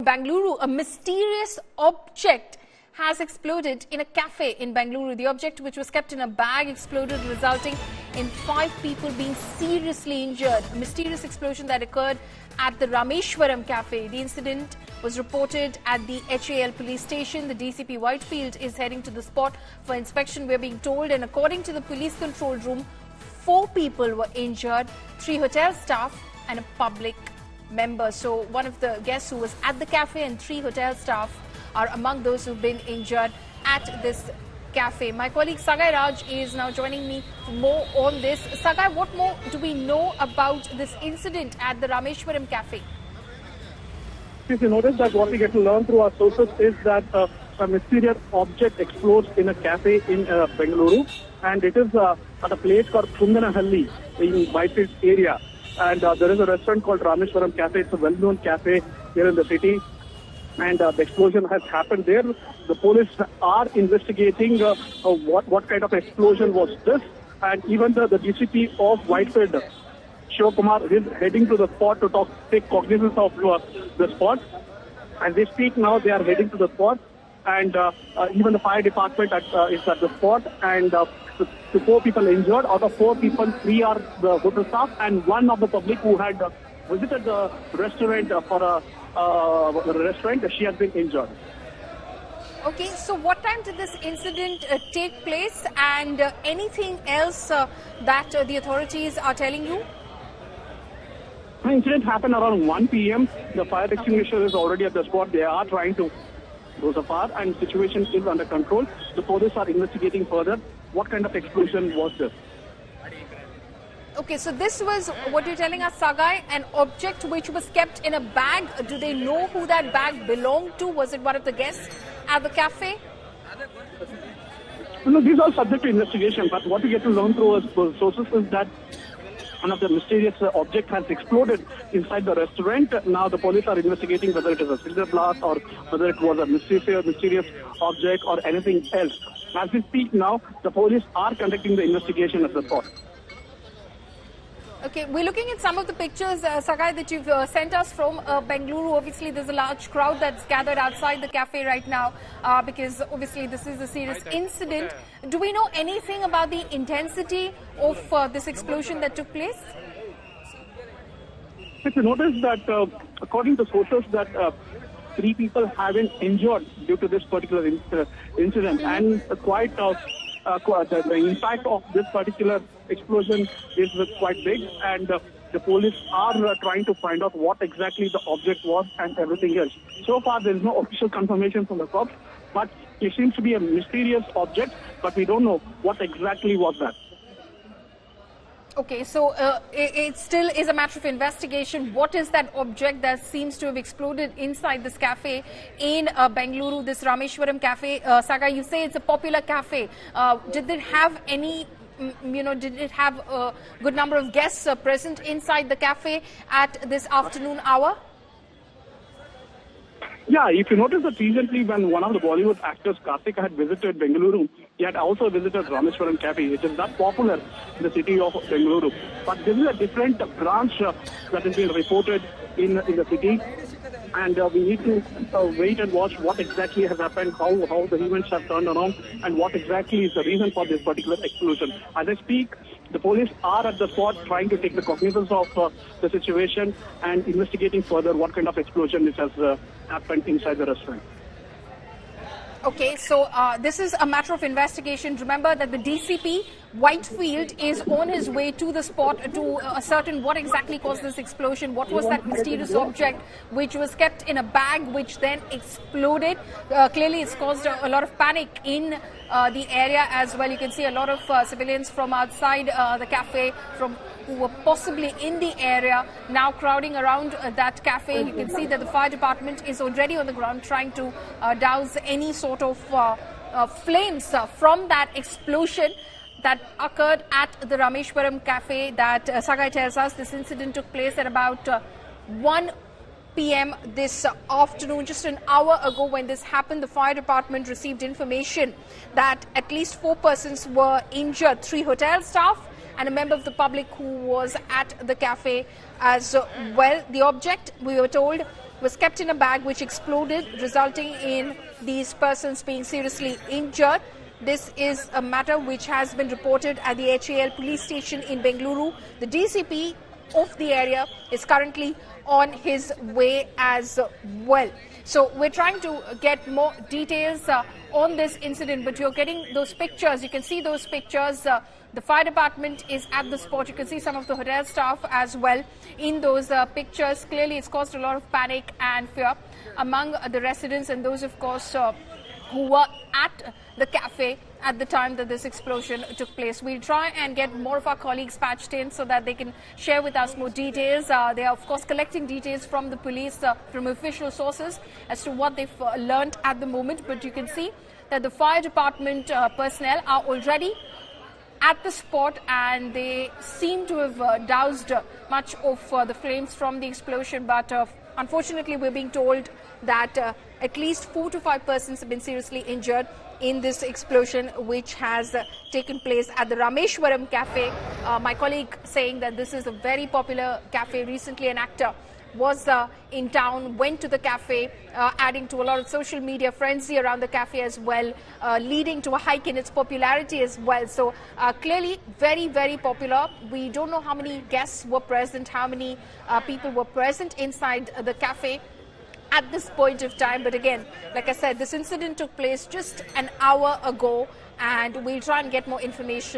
Bengaluru, a mysterious object has exploded in a cafe in Bengaluru. The object, which was kept in a bag, exploded, resulting in 5 people being seriously injured. A mysterious explosion that occurred at the Rameshwaram Cafe. The incident was reported at the HAL police station. The DCP Whitefield is heading to the spot for inspection, we're being told, and according to the police control room, 4 people were injured, 3 hotel staff and a public member. So one of the guests who was at the cafe and 3 hotel staff are among those who've been injured at this cafe. My colleague Sagai Raj is now joining me for more on this. Sagai, what more do we know about this incident at the Rameshwaram Cafe? If you notice that what we get to learn through our sources is that a mysterious object explodes in a cafe in Bengaluru, and it is at a place called Kundanahalli in Whitefield area. And there is a restaurant called Rameshwaram Cafe. It's a well-known cafe here in the city. And the explosion has happened there. The police are investigating what kind of explosion was this. And even the DCP of Whitefield, Shivakumar, is heading to the spot to take cognizance of the spot. As they speak now, they are heading to the spot. And even the fire department is at the spot. And the 4 people injured. Out of 4 people, 3 are the hotel staff and 1 of the public who had visited the restaurant for a restaurant. She has been injured. Okay, so what time did this incident take place, and anything else that the authorities are telling you? The incident happened around 1 p.m. The fire extinguisher is already at the spot. They are trying to go so far, and the situation is under control. The police are investigating further. What kind of explosion was this? Okay, so this was what you're telling us, Sagai, an object which was kept in a bag. Do they know who that bag belonged to? Was it one of the guests at the cafe? No, these are subject to investigation, but what we get to learn through our sources is that one of the mysterious object has exploded inside the restaurant. Now the police are investigating whether it is a cylinder blast or whether it was a mysterious object or anything else. As we speak now, the police are conducting the investigation at the spot. Okay, we're looking at some of the pictures, Sagai, that you've sent us from Bengaluru. Obviously, there's a large crowd that's gathered outside the cafe right now because obviously this is a serious incident. Do we know anything about the intensity of this explosion that took place? If you notice that according to sources that 3 people have been injured due to this particular incident, and quite the impact of this particular explosion is quite big, and the police are trying to find out what exactly the object was and everything else. So far, there is no official confirmation from the cops, but it seems to be a mysterious object, but we don't know what exactly was that. Okay, so it still is a matter of investigation. What is that object that seems to have exploded inside this cafe in Bengaluru, this Rameshwaram Cafe? Saga, you say it's a popular cafe. Did it have any, did it have a good number of guests present inside the cafe at this afternoon hour? Yeah, if you notice that recently when one of the Bollywood actors, Karthik, had visited Bengaluru, he had also visited Rameshwaram Cafe. It is not popular in the city of Bengaluru. But this is a different branch that has been reported in the city. And we need to wait and watch what exactly has happened, how the events have turned around, and what exactly is the reason for this particular explosion. As I speak, the police are at the spot trying to take the cognizance of the situation and investigating further what kind of explosion this has happened inside the restaurant. Okay, so this is a matter of investigation. Remember that the DCP, Whitefield, is on his way to the spot to ascertain what exactly caused this explosion. What was that mysterious object which was kept in a bag which then exploded? Clearly, it's caused a lot of panic in the area as well. You can see a lot of civilians from outside the cafe who were possibly in the area now crowding around that cafe. You can see that the fire department is already on the ground trying to douse any sort of flames from that explosion that occurred at the Rameshwaram Cafe that Sagai tells us this incident took place at about 1 p.m. this afternoon. Just an hour ago when this happened, the fire department received information that at least 4 persons were injured, 3 hotel staff and a member of the public who was at the cafe as well. The object, we were told, was kept in a bag which exploded, resulting in these persons being seriously injured. This is a matter which has been reported at the HAL police station in Bengaluru. The DCP of the area is currently on his way as well. So we're trying to get more details on this incident, but you're getting those pictures. You can see those pictures. The fire department is at the spot. You can see some of the hotel staff as well in those pictures. Clearly, it's caused a lot of panic and fear among the residents and those, of course, who were at the cafe at the time that this explosion took place. We'll try and get more of our colleagues patched in so that they can share with us more details. They are, of course, collecting details from the police, from official sources as to what they've learned at the moment. But you can see that the fire department personnel are already at the spot, and they seem to have doused much of the flames from the explosion. But unfortunately, we're being told that at least 4 to 5 persons have been seriously injured in this explosion which has taken place at the Rameshwaram Cafe. My colleague saying that this is a very popular cafe. Recently, an actor was in town, went to the cafe, adding to a lot of social media frenzy around the cafe as well, leading to a hike in its popularity as well. So clearly very, very popular. We don't know how many guests were present, how many people were present inside the cafe at this point of time. But again, like I said, this incident took place just an hour ago, and we'll try and get more information